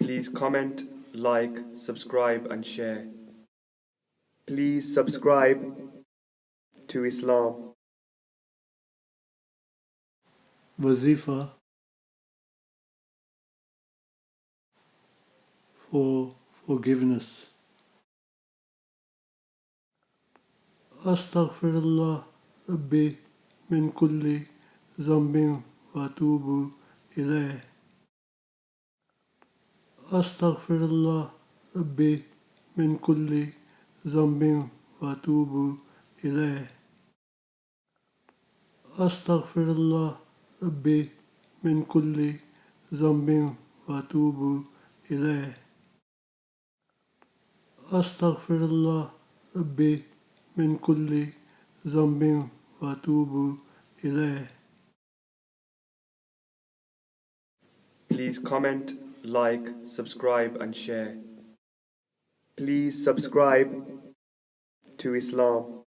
Please comment, like, subscribe and share. Please subscribe to Islam. Wazifa for forgiveness. Astaghfirullah Rabbi min Kulli Zambiv Atoobu Alle. Astaghfirullah Rabbi min Kulli Zambiv Atoobu Alle. Astaghfirullah Rabbi min Kulli Zambiv Atoobu Alle. Astaghfirullah Rabbi min Kulli Zambiv Atoobu Alle. Please comment, like, subscribe and share. Please subscribe to Islam.